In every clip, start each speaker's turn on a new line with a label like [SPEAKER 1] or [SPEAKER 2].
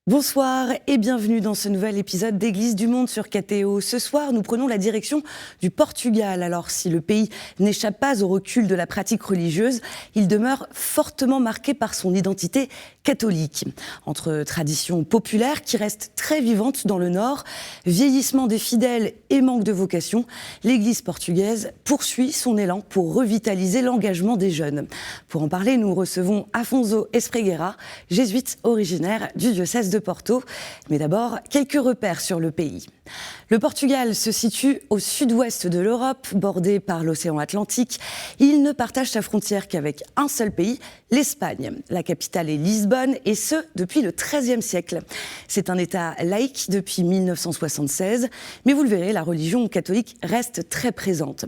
[SPEAKER 1] Bonsoir et bienvenue dans ce nouvel épisode d'Église du Monde sur KTO. Ce soir, nous prenons la direction du Portugal. Alors, si le pays n'échappe pas au recul de la pratique religieuse, il demeure fortement marqué par son identité catholique. Entre traditions populaires qui restent très vivantes dans le Nord, vieillissement des fidèles et manque de vocation, l'Église portugaise poursuit son élan pour revitaliser l'engagement des jeunes. Pour en parler, nous recevons Afonso Espreguera, jésuite originaire du diocèse de Porto. Mais d'abord, quelques repères sur le pays. Le Portugal se situe au sud-ouest de l'Europe, bordé par l'océan Atlantique. Il ne partage sa frontière qu'avec un seul pays, l'Espagne. La capitale est Lisbonne, et ce, depuis le XIIIe siècle. C'est un État laïque depuis 1976, mais vous le verrez, la religion catholique reste très présente.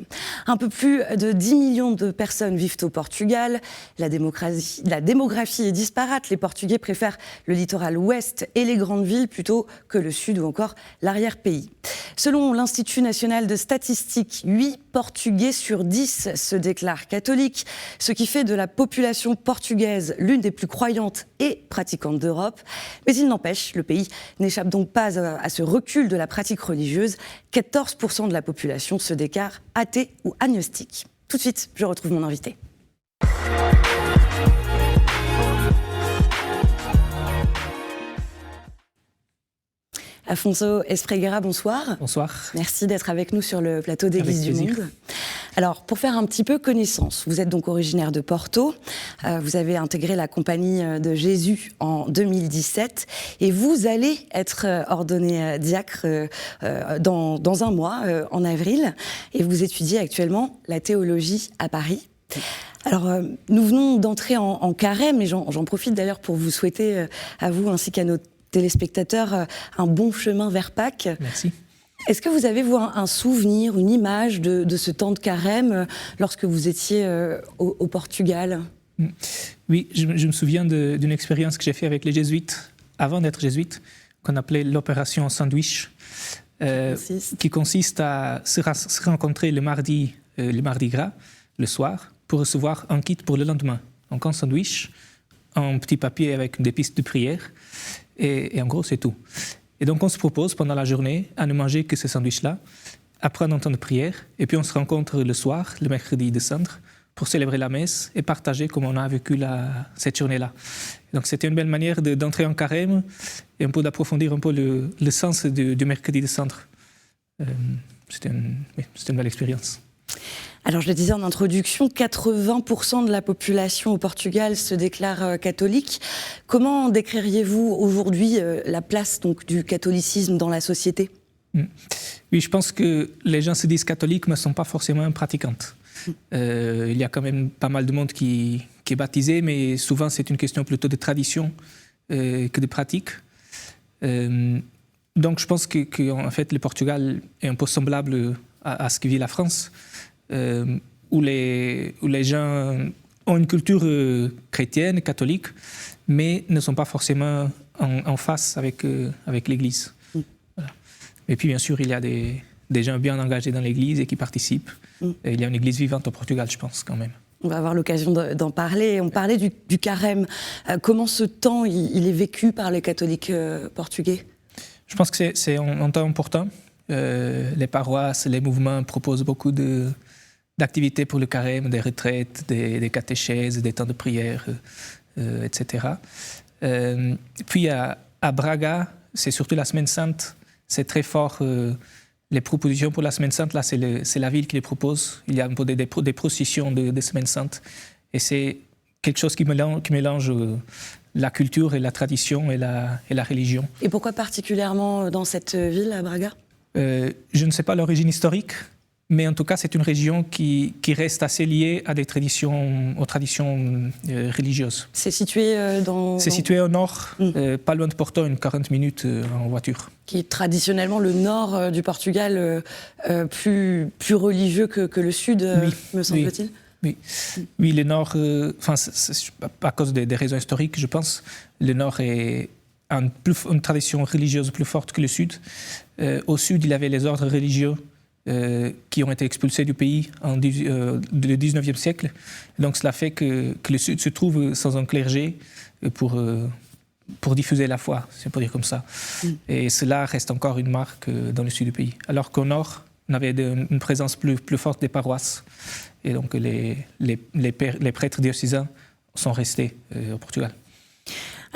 [SPEAKER 1] Un peu plus de 10 millions de personnes vivent au Portugal. La démographie est disparate. Les Portugais préfèrent le littoral ouest et les grandes villes plutôt que le sud ou encore l'arrière-pays. Selon l'Institut national de statistique, 8 Portugais sur 10 se déclarent catholiques, ce qui fait de la population portugaise l'une des plus croyantes et pratiquantes d'Europe. Mais il n'empêche, le pays n'échappe donc pas à ce recul de la pratique religieuse. 14% de la population se déclare athée ou agnostique. Tout de suite, je retrouve mon invité. Afonso Espreguera, bonsoir.
[SPEAKER 2] Bonsoir.
[SPEAKER 1] Merci d'être avec nous sur le plateau d'Église du Monde. Alors, pour faire un petit peu connaissance, vous êtes donc originaire de Porto, vous avez intégré la Compagnie de Jésus en 2017 et vous allez être ordonné diacre dans un mois, en avril, et vous étudiez actuellement la théologie à Paris. Alors, nous venons d'entrer en carême, et j'en profite d'ailleurs pour vous souhaiter à vous ainsi qu'à nos téléspectateurs un bon chemin vers Pâques.
[SPEAKER 2] Merci.
[SPEAKER 1] Est-ce que vous avez, vous, un souvenir, une image de ce temps de carême lorsque vous étiez au Portugal ?
[SPEAKER 2] Oui, je me souviens d'une expérience que j'ai faite avec les jésuites, avant d'être jésuite, qu'on appelait l'opération sandwich, qui consiste à se rencontrer le mardi gras, le soir, pour recevoir un kit pour le lendemain. Donc un sandwich, un petit papier avec des pistes de prière, et en gros, c'est tout. Et donc, on se propose pendant la journée à ne manger que ce sandwich-là, après un temps de prière, et puis on se rencontre le soir, le mercredi de Cendre, pour célébrer la messe et partager comment on a vécu cette journée-là. Donc, c'était une belle manière d'entrer en carême et un peu d'approfondir un peu le sens du mercredi de Cendre. C'était une belle expérience.
[SPEAKER 1] Alors, je le disais en introduction, 80% de la population au Portugal se déclare catholique. Comment décririez-vous aujourd'hui la place donc, du catholicisme dans la société ?
[SPEAKER 2] Oui, je pense que les gens se disent catholiques, mais ne sont pas forcément pratiquantes. Il y a quand même pas mal de monde qui est baptisé, mais souvent c'est une question plutôt de tradition que de pratique. Donc je pense qu'en fait, le Portugal est un peu semblable à ce que vit la France. Où les gens ont une culture chrétienne, catholique, mais ne sont pas forcément en face avec l'Église. Voilà. Et puis, bien sûr, il y a des gens bien engagés dans l'Église et qui participent. Et il y a une Église vivante au Portugal, je pense, quand même. On va avoir l'occasion d'en parler. On parlait du carême. Comment ce temps il est vécu par les catholiques portugais ? Je pense que c'est un temps important. Les paroisses, les mouvements proposent beaucoup d'activités pour le carême, des retraites, des catéchèses, des temps de prière, etc. Puis à Braga, c'est surtout la Semaine Sainte, c'est très fort. Les propositions pour la Semaine Sainte, là, c'est la ville qui les propose. Il y a un peu des processions de Semaine Sainte. Et c'est quelque chose qui mélange la culture et la tradition et la religion. Et pourquoi particulièrement dans cette ville, à Braga ? Je ne sais pas l'origine historique, mais en tout cas, c'est une région qui reste assez liée aux traditions religieuses. C'est situé C'est situé au nord, pas loin de Porto, 40 minutes en voiture. Qui est traditionnellement le nord du Portugal, plus religieux que le sud, oui, me semble-t-il. Oui, le nord, à cause des raisons historiques, je pense, le nord est une tradition religieuse plus forte que le sud. Au sud, il y avait les ordres religieux qui ont été expulsés du pays au XIXe siècle. Donc cela fait que le Sud se trouve sans un clergé pour pour diffuser la foi, si on peut dire comme ça. Et cela reste encore une marque dans le sud du pays. Alors qu'au nord, on avait une présence plus forte des paroisses. Et donc les prêtres diocésains sont restés au Portugal.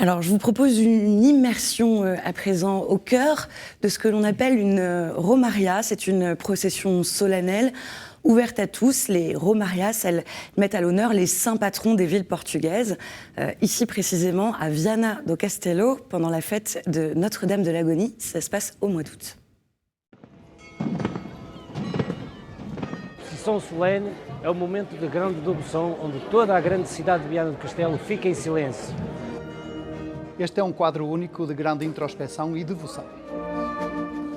[SPEAKER 1] Alors, je vous propose une immersion à présent au cœur de ce que l'on appelle une romaria. C'est une procession solennelle ouverte à tous. Les romarias, elles mettent à l'honneur les saints patrons des villes portugaises. Ici, précisément, à Viana do Castelo, pendant la fête de Notre-Dame de l'Agonie. Ça se passe au mois d'août.
[SPEAKER 3] Sessão solene é o momento de grande devoção onde toda a grande cidade de Viana do Castelo fica em silêncio.
[SPEAKER 4] Este é um quadro único de grande introspecção e devoção.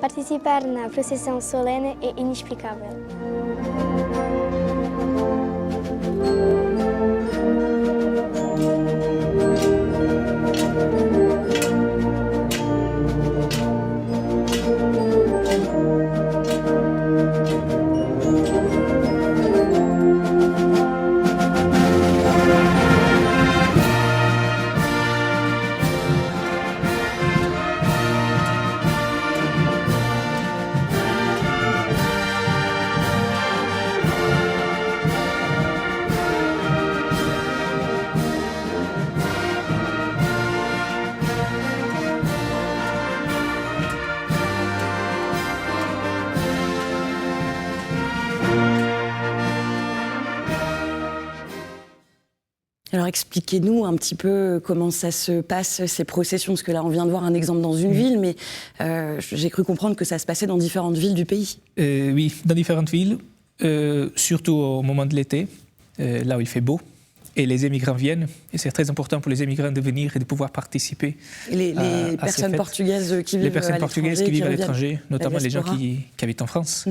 [SPEAKER 5] Participar na procissão solene é inexplicável.
[SPEAKER 1] Alors expliquez-nous un petit peu comment ça se passe, ces processions, parce que là on vient de voir un exemple dans une ville, mais j'ai cru comprendre que ça se passait dans différentes villes du pays.
[SPEAKER 2] Oui, dans différentes villes, surtout au moment de l'été, là où il fait beau. Et les émigrants viennent, et c'est très important pour les émigrants de venir et de pouvoir participer.
[SPEAKER 1] Les personnes portugaises qui vivent
[SPEAKER 2] les personnes portugaises qui vivent à l'étranger, notamment les gens qui habitent en France.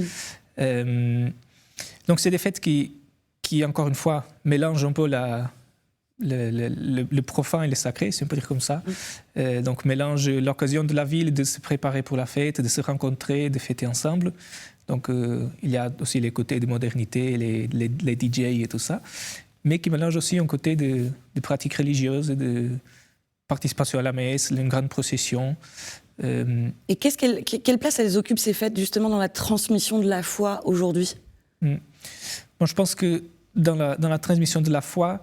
[SPEAKER 2] Donc c'est des fêtes qui, encore une fois, mélangent un peu le profane et le sacré, si on peut dire comme ça. Donc mélange l'occasion de la ville de se préparer pour la fête, de se rencontrer, de fêter ensemble. Donc il y a aussi les côtés de modernité, les DJ et tout ça, mais qui mélange aussi un côté de pratiques religieuses, de participation à la messe, une grande procession.
[SPEAKER 1] Et quelle place elles occupent ces fêtes justement dans la transmission de la foi aujourd'hui?
[SPEAKER 2] Bon, je pense que dans la transmission de la foi,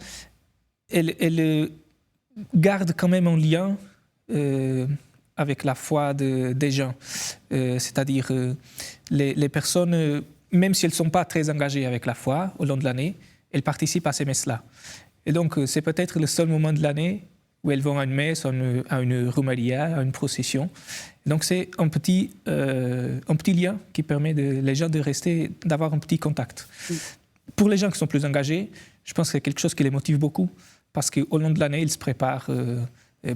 [SPEAKER 2] elle garde quand même un lien avec la foi des gens. C'est-à-dire les personnes, même si elles ne sont pas très engagées avec la foi au long de l'année, elles participent à ces messes-là. Et donc c'est peut-être le seul moment de l'année où elles vont à une messe, à une romaria, à une procession. Et donc c'est un petit lien qui permet les gens de rester, d'avoir un petit contact. Pour les gens qui sont plus engagés, je pense que c'est quelque chose qui les motive beaucoup, parce qu'au long de l'année, ils se préparent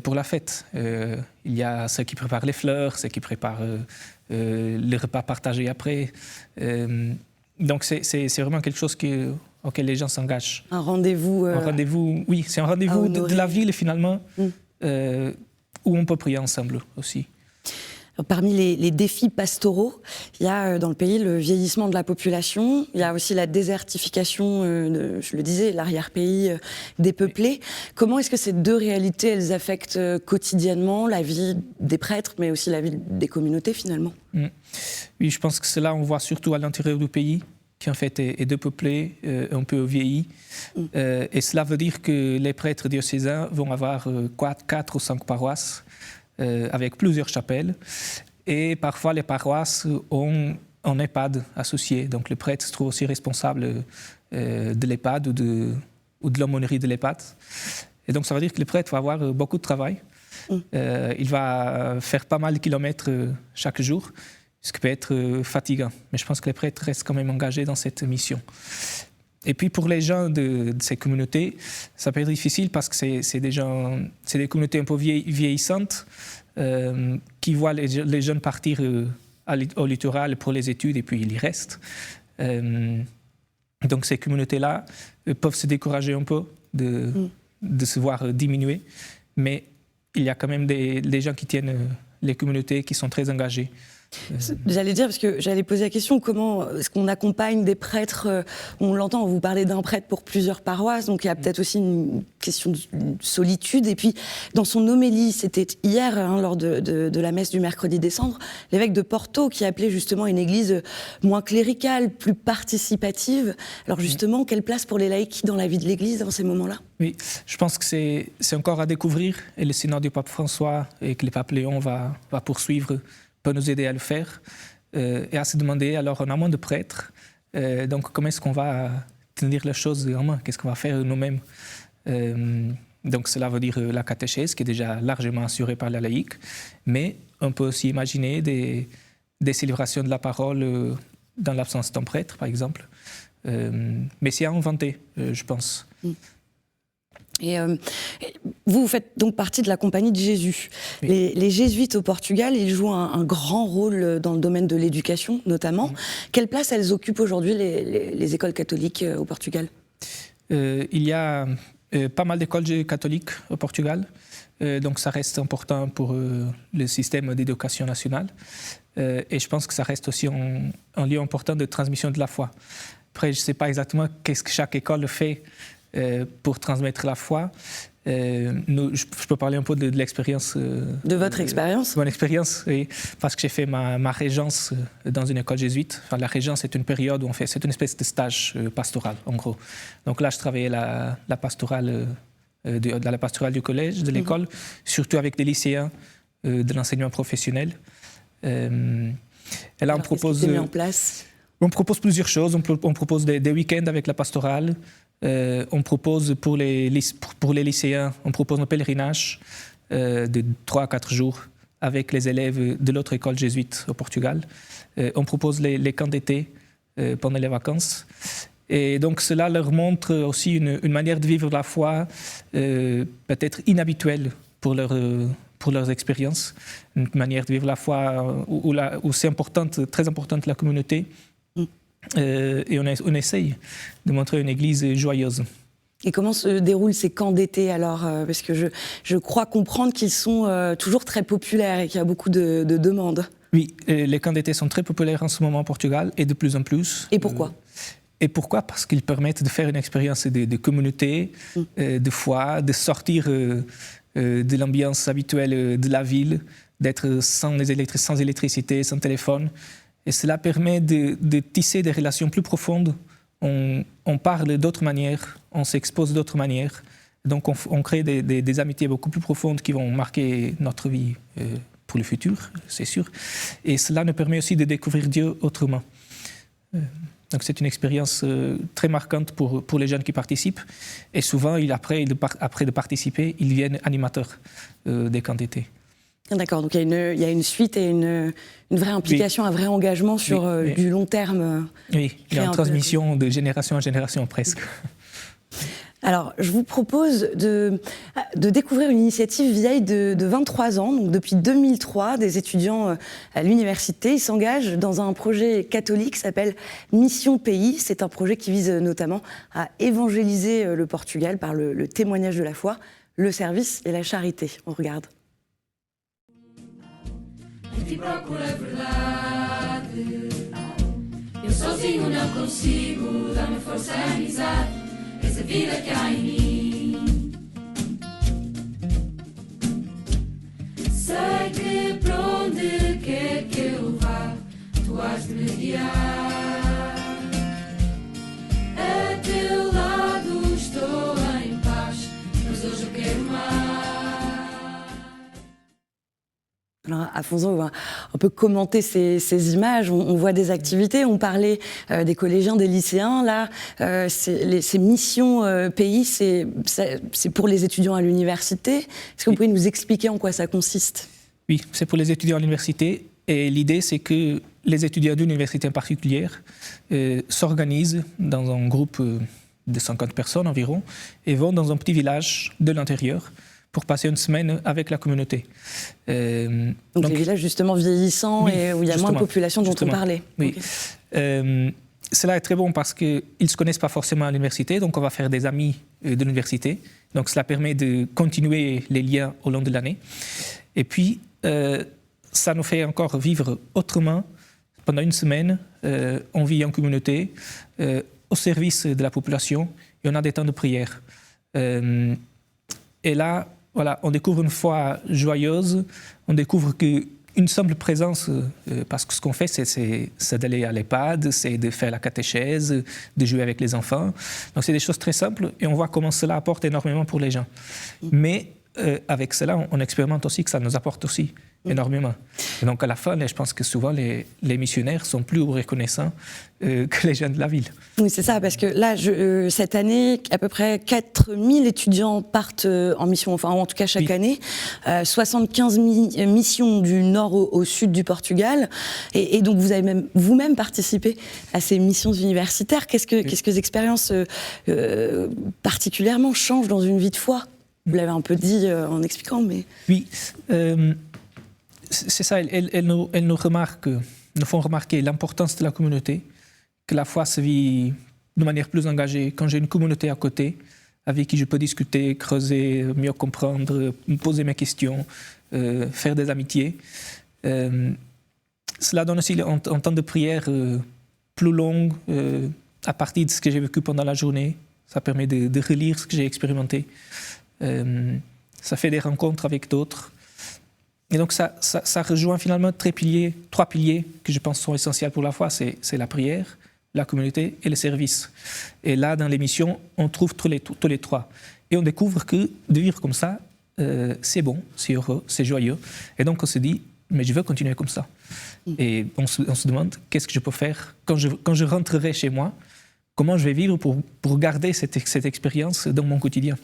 [SPEAKER 2] pour la fête. Il y a ceux qui préparent les fleurs, ceux qui préparent les repas partagés après. Donc c'est vraiment quelque chose auquel les gens s'engagent.
[SPEAKER 1] Un rendez-vous.
[SPEAKER 2] Un rendez-vous, oui, c'est un rendez-vous de la ville finalement, où on peut prier ensemble aussi.
[SPEAKER 1] Alors, parmi les défis pastoraux, il y a dans le pays le vieillissement de la population, il y a aussi la désertification, je le disais, l'arrière-pays dépeuplé. Comment est-ce que ces deux réalités, elles affectent quotidiennement la vie des prêtres, mais aussi la vie des communautés finalement?
[SPEAKER 2] Oui, je pense que cela, on voit surtout à l'intérieur du pays, qui en fait est dépeuplé, un peu vieilli. Et cela veut dire que les prêtres diocésains vont avoir 4 ou 5 paroisses, avec plusieurs chapelles, et parfois les paroisses ont un EHPAD associé, donc le prêtre se trouve aussi responsable de l'EHPAD ou de l'aumônerie de l'EHPAD, et donc ça veut dire que le prêtre va avoir beaucoup de travail, il va faire pas mal de kilomètres chaque jour, ce qui peut être fatigant, mais je pense que les prêtres restent quand même engagés dans cette mission. Et puis pour les gens de ces communautés, ça peut être difficile parce que c'est des communautés un peu vieillissantes qui voient les jeunes partir au littoral pour les études et puis ils y restent. Donc ces communautés-là peuvent se décourager un peu de se voir diminuer, mais il y a quand même des gens qui tiennent les communautés, qui sont très engagés.
[SPEAKER 1] J'allais dire, parce que j'allais poser la question, comment est-ce qu'on accompagne des prêtres, on l'entend, vous parlez d'un prêtre pour plusieurs paroisses, donc il y a peut-être aussi une question de solitude. Et puis, dans son homélie, c'était hier, lors de la messe du mercredi décembre, l'évêque de Porto qui appelait justement une église moins cléricale, plus participative. Alors justement, quelle place pour les laïcs dans la vie de l'église dans ces moments-là ?
[SPEAKER 2] Oui, je pense que c'est encore à découvrir, et le synode du pape François et que le pape Léon va poursuivre peut nous aider à le faire, et à se demander, alors on a moins de prêtres, donc comment est-ce qu'on va tenir les choses en main, qu'est-ce qu'on va faire nous-mêmes. Donc cela veut dire la catéchèse qui est déjà largement assurée par la laïque, mais on peut aussi imaginer des célébrations de la parole dans l'absence d'un prêtre, par exemple. Mais c'est à inventer, je pense.
[SPEAKER 1] Et vous faites donc partie de la Compagnie de Jésus. Oui. Les jésuites au Portugal, ils jouent un grand rôle dans le domaine de l'éducation, notamment. Quelle place elles occupent aujourd'hui, les écoles catholiques au Portugal ?
[SPEAKER 2] Il y a pas mal d'écoles catholiques au Portugal, donc ça reste important pour le système d'éducation nationale. Et je pense que ça reste aussi un lieu important de transmission de la foi. Après, je ne sais pas exactement qu'est-ce que chaque école fait pour transmettre la foi. Je peux parler un peu de l'expérience.
[SPEAKER 1] De votre expérience ?
[SPEAKER 2] Mon expérience, oui, parce que j'ai fait ma régence dans une école jésuite. Enfin, la régence, c'est une période où c'est une espèce de stage pastoral, en gros. Donc là, je travaillais la pastorale, dans la pastorale du collège, de l'école, surtout avec des lycéens de l'enseignement professionnel. Et là, on propose...
[SPEAKER 1] Qu'est-ce qui est mis en place ?
[SPEAKER 2] On propose plusieurs choses. On propose des week-ends avec la pastorale. On propose pour les lycéens, on propose un pèlerinage de 3 à 4 jours avec les élèves de l'autre école jésuite au Portugal. On propose les camps d'été pendant les vacances. Et donc cela leur montre aussi une manière de vivre la foi peut-être inhabituelle pour leurs expériences. Une manière de vivre la foi où c'est très importante la communauté. Et on essaye de montrer une église joyeuse.
[SPEAKER 1] Et comment se déroulent ces camps d'été alors ? Parce que je crois comprendre qu'ils sont toujours très populaires et qu'il y a beaucoup de demandes.
[SPEAKER 2] Oui, les camps d'été sont très populaires en ce moment au Portugal et de plus en plus.
[SPEAKER 1] Et pourquoi ?
[SPEAKER 2] Parce qu'ils permettent de faire une expérience de communauté, de foi, de sortir de l'ambiance habituelle de la ville, d'être sans électricité, sans téléphone. Et cela permet de tisser des relations plus profondes. On parle d'autres manières, on s'expose d'autres manières. Donc on crée des amitiés beaucoup plus profondes qui vont marquer notre vie pour le futur, c'est sûr. Et cela nous permet aussi de découvrir Dieu autrement. Donc c'est une expérience très marquante pour les jeunes qui participent. Et souvent, après de participer, ils viennent animateurs des camps d'été.
[SPEAKER 1] D'accord, donc il y a une suite et une vraie implication, un vrai engagement sur du long terme.
[SPEAKER 2] Oui, il y a une transmission de génération en génération presque.
[SPEAKER 1] Alors, je vous propose de découvrir une initiative vieille de 23 ans. Donc, depuis 2003, des étudiants à l'université s'engagent dans un projet catholique qui s'appelle Mission Pays. C'est un projet qui vise notamment à évangéliser le Portugal par le témoignage de la foi, le service et la charité. On regarde.
[SPEAKER 6] E procura a verdade. Eu sozinho não consigo, dá-me força a amizade, essa vida que há em mim. Sei que por onde quer que eu vá, tu has de me guiar. A teu lado estou em paz, mas hoje eu quero mais.
[SPEAKER 1] Alors, Afonso, on va un peu commenter ces images. On voit des activités. On parlait des collégiens, des lycéens. Là, ces missions pays, c'est pour les étudiants à l'université. Est-ce que vous pouvez nous expliquer en quoi ça consiste ?
[SPEAKER 2] Oui, c'est pour les étudiants à l'université. Et l'idée, c'est que les étudiants d'une université en particulier s'organisent dans un groupe de 50 personnes environ et vont dans un petit village de l'intérieur pour passer une semaine avec la communauté.
[SPEAKER 1] Donc les villages justement vieillissants, oui, et où il y a moins de population dont on parlait.
[SPEAKER 2] Oui. Okay. Cela est très bon parce qu'ils ne se connaissent pas forcément à l'université, donc on va faire des amis de l'université. Donc cela permet de continuer les liens au long de l'année. Et puis, ça nous fait encore vivre autrement. Pendant une semaine, on vit en communauté, au service de la population, et on a des temps de prière. Et là, voilà, on découvre une foi joyeuse, on découvre qu'une simple présence, parce que ce qu'on fait, c'est d'aller à l'EHPAD, c'est de faire la catéchèse, de jouer avec les enfants. Donc c'est des choses très simples, et on voit comment cela apporte énormément pour les gens. Mais avec cela, on expérimente aussi que ça nous apporte aussi énormément. Et donc à la fin, je pense que souvent les missionnaires sont plus reconnaissants que les jeunes de la ville.
[SPEAKER 1] Oui, c'est ça, parce que là, cette année, à peu près 4000 étudiants partent en mission, enfin en tout cas chaque année, 75 missions du nord au sud du Portugal, et donc vous avez même vous-même participé à ces missions universitaires. Qu'est-ce que ces expériences particulièrement changent dans une vie de foi ? Vous l'avez un peu dit en expliquant, mais...
[SPEAKER 2] Oui, c'est ça, elles nous font remarquer l'importance de la communauté, que la foi se vit de manière plus engagée quand j'ai une communauté à côté, avec qui je peux discuter, creuser, mieux comprendre, me poser mes questions, faire des amitiés. Cela donne aussi un temps de prière plus long à partir de ce que j'ai vécu pendant la journée. Ça permet de relire ce que j'ai expérimenté. Ça fait des rencontres avec d'autres. Et donc ça rejoint finalement trois piliers que je pense sont essentiels pour la foi. C'est la prière, la communauté et le service. Et là, dans l'émission, on trouve tous les trois. Et on découvre que de vivre comme ça, c'est bon, c'est heureux, c'est joyeux. Et donc on se dit, mais je veux continuer comme ça. Et on se demande, qu'est-ce que je peux faire quand je rentrerai chez moi? Comment je vais vivre pour garder cette expérience dans mon quotidien?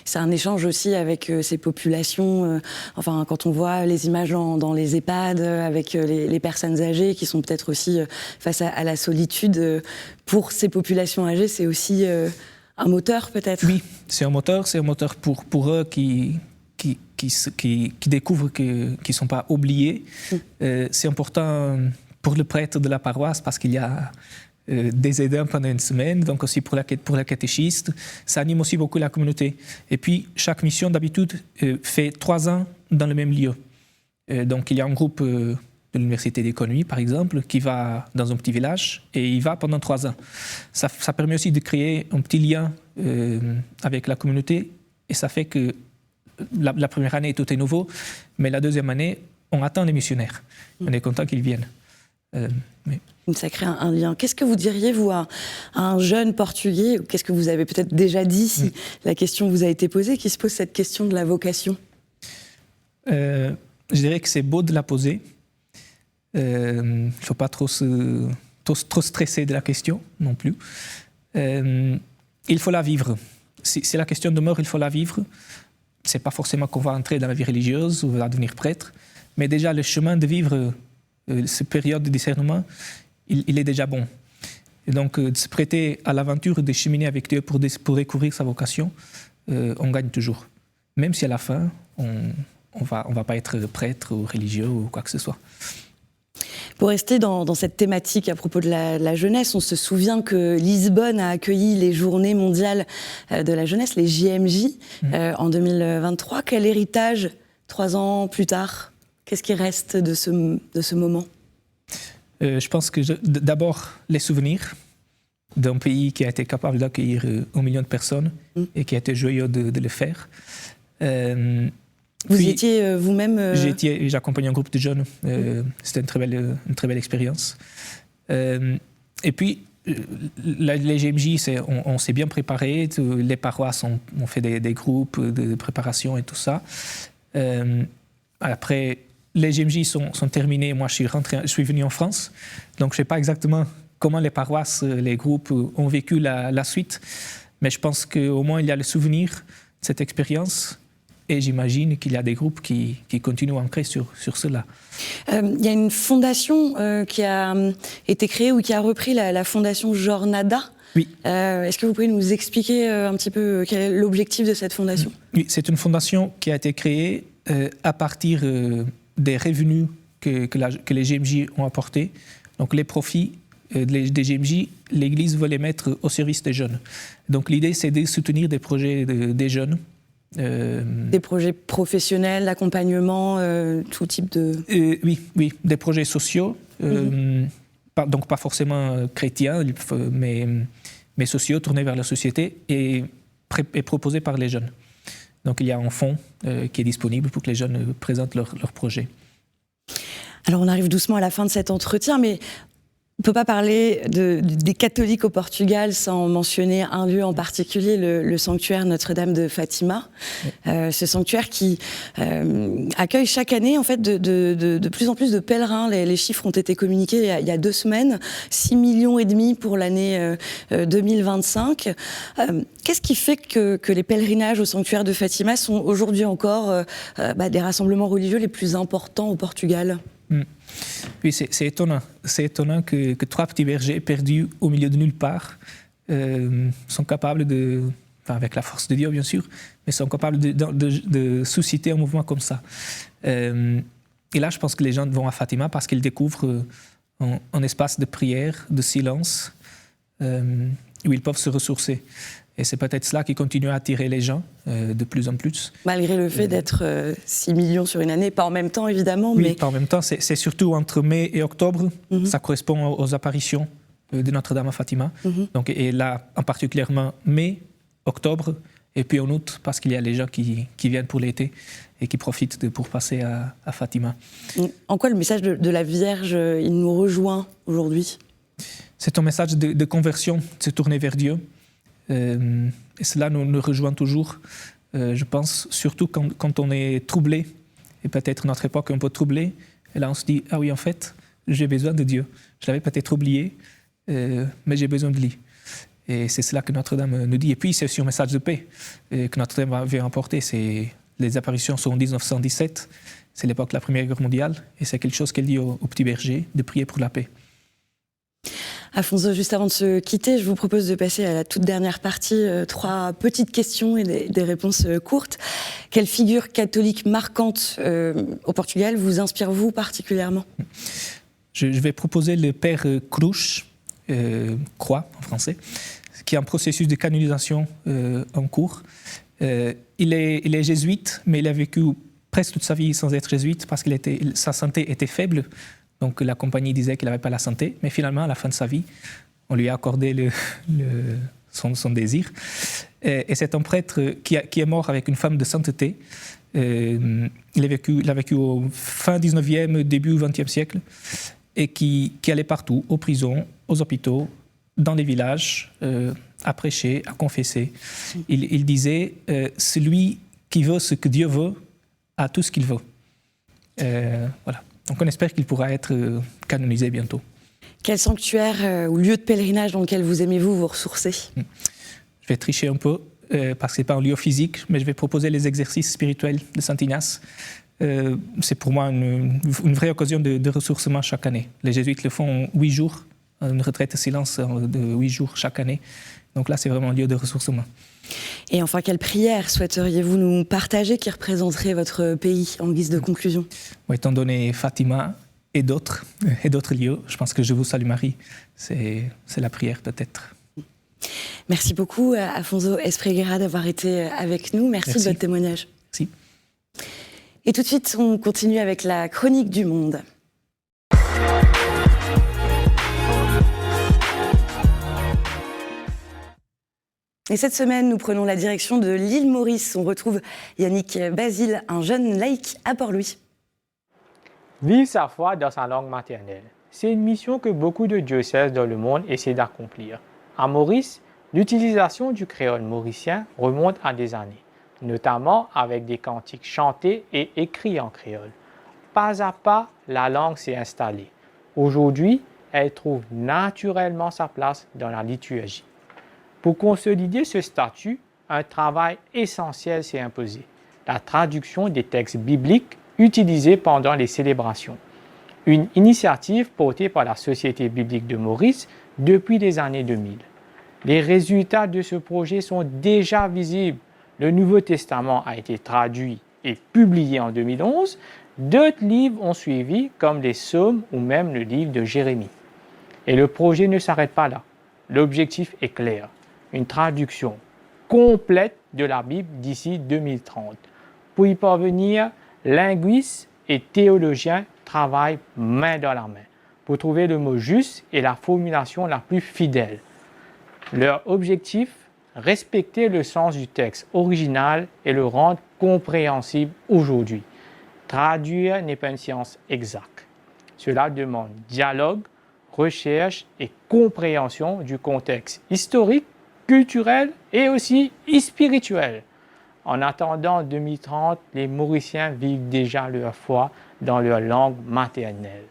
[SPEAKER 1] C'est un échange aussi avec ces populations, enfin quand on voit les images dans les EHPAD, avec les personnes âgées qui sont peut-être aussi face à la solitude. Pour ces populations âgées, c'est aussi un moteur peut-être?
[SPEAKER 2] Oui, c'est un moteur pour eux qui découvrent qu'ils ne sont pas oubliés. C'est important pour le prêtre de la paroisse parce qu'il y a des aidants pendant une semaine, donc aussi pour la catéchiste. Ça anime aussi beaucoup la communauté. Et puis, chaque mission, d'habitude, fait 3 ans dans le même lieu. Donc, il y a un groupe de l'Université d'économie, par exemple, qui va dans un petit village et il va pendant 3 ans. Ça permet aussi de créer un petit lien avec la communauté et ça fait que la première année, tout est nouveau, mais la deuxième année, on attend les missionnaires. On est content qu'ils viennent.
[SPEAKER 1] Ça crée un lien. Qu'est-ce que vous diriez, vous, à un jeune Portugais, ou qu'est-ce que vous avez peut-être déjà dit si la question vous a été posée, qui se pose cette question de la vocation?
[SPEAKER 2] Je dirais que c'est beau de la poser. Il ne faut pas trop stresser de la question non plus. Il faut la vivre. Si la question demeure, il faut la vivre. Ce n'est pas forcément qu'on va entrer dans la vie religieuse ou va devenir prêtre, mais déjà le chemin de vivre cette période de discernement, il est déjà bon. Et donc, de se prêter à l'aventure de cheminer avec Dieu pour découvrir sa vocation, on gagne toujours. Même si à la fin, on va pas être prêtre ou religieux ou quoi que ce soit.
[SPEAKER 1] Pour rester dans cette thématique à propos de la jeunesse, on se souvient que Lisbonne a accueilli les Journées mondiales de la jeunesse, les JMJ, en 2023. Quel héritage, 3 ans plus tard? Qu'est-ce qui reste de ce moment?
[SPEAKER 2] Je pense que d'abord les souvenirs d'un pays qui a été capable d'accueillir 1 million de personnes et qui a été joyeux de le faire.
[SPEAKER 1] Vous y étiez vous-même
[SPEAKER 2] J'accompagnais un groupe de jeunes. C'était une très belle expérience. Et puis, les GMJ, on s'est bien préparé. Les paroisses ont fait des groupes de préparation et tout ça. Après, les GMJ sont terminés. Moi, je suis venu en France. Donc, je ne sais pas exactement comment les paroisses, les groupes ont vécu la suite. Mais je pense qu'au moins, il y a le souvenir de cette expérience. Et j'imagine qu'il y a des groupes qui continuent à ancrer sur cela.
[SPEAKER 1] Il y a une fondation qui a été créée ou qui a repris la fondation Jornada.
[SPEAKER 2] Oui.
[SPEAKER 1] Est-ce que vous pouvez nous expliquer un petit peu quel est l'objectif de cette fondation?
[SPEAKER 2] Oui, c'est une fondation qui a été créée à partir des revenus que les GMJ ont apportés. Donc les profits des GMJ, l'Église veut les mettre au service des jeunes. Donc l'idée, c'est de soutenir des projets des jeunes
[SPEAKER 1] Des projets professionnels, d'accompagnement, tout type de...
[SPEAKER 2] Oui, des projets sociaux, donc pas forcément chrétiens, mais sociaux, tournés vers la société et proposés par les jeunes. Donc il y a un fonds qui est disponible pour que les jeunes présentent leurs projets.
[SPEAKER 1] Alors on arrive doucement à la fin de cet entretien, mais on ne peut pas parler des catholiques au Portugal sans mentionner un lieu en particulier, le sanctuaire Notre-Dame de Fatima. Ce sanctuaire qui accueille chaque année en fait, de plus en plus de pèlerins. Les chiffres ont été communiqués il y a 2 semaines, 6,5 millions pour l'année 2025. Qu'est-ce qui fait que les pèlerinages au sanctuaire de Fatima sont aujourd'hui encore des rassemblements religieux les plus importants au Portugal ?
[SPEAKER 2] Oui, c'est étonnant. C'est étonnant que 3 petits bergers perdus au milieu de nulle part sont capables avec la force de Dieu bien sûr, mais sont capables de susciter un mouvement comme ça. Et là, je pense que les gens vont à Fatima parce qu'ils découvrent un espace de prière, de silence, où ils peuvent se ressourcer. Et c'est peut-être cela qui continue à attirer les gens de plus en plus. Malgré
[SPEAKER 1] le fait d'être 6 millions sur une année, pas en même temps évidemment.
[SPEAKER 2] Oui,
[SPEAKER 1] mais...
[SPEAKER 2] pas en même temps. C'est surtout entre mai et octobre. Ça correspond aux apparitions de Notre-Dame à Fatima. Donc, et là, en particulièrement mai, octobre, et puis en août, parce qu'il y a les gens qui viennent pour l'été et qui profitent pour passer à Fatima.
[SPEAKER 1] En quoi le message de la Vierge, il nous rejoint aujourd'hui ?
[SPEAKER 2] C'est un message de conversion, de se tourner vers Dieu. Et cela nous rejoint toujours, je pense, surtout quand on est troublé, et peut-être notre époque est un peu troublée, et là on se dit, ah oui, en fait, j'ai besoin de Dieu. Je l'avais peut-être oublié, mais j'ai besoin de lui. Et c'est cela que Notre-Dame nous dit. Et puis c'est aussi un message de paix que Notre-Dame vient apporter. Les apparitions sont en 1917, c'est l'époque de la Première Guerre mondiale, et c'est quelque chose qu'elle dit aux petits bergers, de prier pour la paix.
[SPEAKER 1] Afonso, juste avant de se quitter, je vous propose de passer à la toute dernière partie, 3 petites questions et des réponses courtes. Quelle figure catholique marquante au Portugal vous inspire-vous particulièrement ?
[SPEAKER 2] Je vais proposer le père Cruz, Croix en français, qui est en processus de canonisation en cours. Il est jésuite, mais il a vécu presque toute sa vie sans être jésuite parce que sa santé était faible. Donc la compagnie disait qu'il n'avait pas la santé, mais finalement, à la fin de sa vie, on lui a accordé son désir. Et c'est un prêtre qui est mort avec une femme de sainteté. Il a vécu au fin 19e, début 20e siècle, et qui allait partout, aux prisons, aux hôpitaux, dans les villages, à prêcher, à confesser. Il disait « Celui qui veut ce que Dieu veut a tout ce qu'il veut ». Voilà. Donc on espère qu'il pourra être canonisé bientôt.
[SPEAKER 1] Quel sanctuaire ou lieu de pèlerinage dans lequel vous aimez-vous vous ressourcer ?
[SPEAKER 2] Je vais tricher un peu, parce que ce n'est pas un lieu physique, mais je vais proposer les exercices spirituels de Saint Ignace. C'est pour moi une vraie occasion de ressourcement chaque année. Les jésuites le font 8 jours, une retraite de silence de 8 jours chaque année. Donc là, c'est vraiment un lieu de ressourcement.
[SPEAKER 1] Et enfin, quelle prière souhaiteriez-vous nous partager qui représenterait votre pays en guise de conclusion ?
[SPEAKER 2] Étant donné Fatima et d'autres lieux, je pense que Je vous salue Marie, c'est la prière peut-être.
[SPEAKER 1] Merci beaucoup Afonso Espreguera d'avoir été avec nous. Merci de votre témoignage.
[SPEAKER 2] Merci.
[SPEAKER 1] Et tout de suite, on continue avec la chronique du monde. Et cette semaine, nous prenons la direction de l'île Maurice. On retrouve Yannick Basile, un jeune laïc à Port-Louis.
[SPEAKER 7] Vivre sa foi dans sa langue maternelle, c'est une mission que beaucoup de diocèses dans le monde essaient d'accomplir. À Maurice, l'utilisation du créole mauricien remonte à des années, notamment avec des cantiques chantés et écrits en créole. Pas à pas, la langue s'est installée. Aujourd'hui, elle trouve naturellement sa place dans la liturgie. Pour consolider ce statut, un travail essentiel s'est imposé, la traduction des textes bibliques utilisés pendant les célébrations. Une initiative portée par la Société biblique de Maurice depuis les années 2000. Les résultats de ce projet sont déjà visibles. Le Nouveau Testament a été traduit et publié en 2011. D'autres livres ont suivi, comme les Psaumes ou même le livre de Jérémie. Et le projet ne s'arrête pas là. L'objectif est clair. Une traduction complète de la Bible d'ici 2030. Pour y parvenir, linguistes et théologiens travaillent main dans la main pour trouver le mot juste et la formulation la plus fidèle. Leur objectif, respecter le sens du texte original et le rendre compréhensible aujourd'hui. Traduire n'est pas une science exacte. Cela demande dialogue, recherche et compréhension du contexte historique, culturel et aussi spirituel. En attendant 2030, les Mauriciens vivent déjà leur foi dans leur langue maternelle.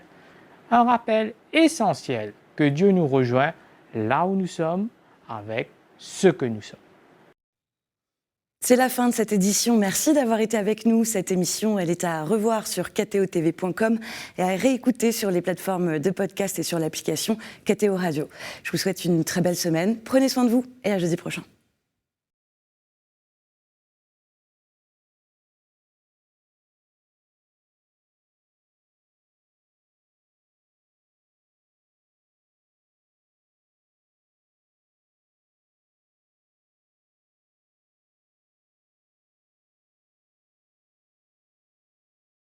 [SPEAKER 7] Un rappel essentiel que Dieu nous rejoint là où nous sommes avec ce que nous sommes.
[SPEAKER 1] C'est la fin de cette édition. Merci d'avoir été avec nous. Cette émission, elle est à revoir sur ktotv.com et à réécouter sur les plateformes de podcast et sur l'application KTO Radio. Je vous souhaite une très belle semaine. Prenez soin de vous et à jeudi prochain.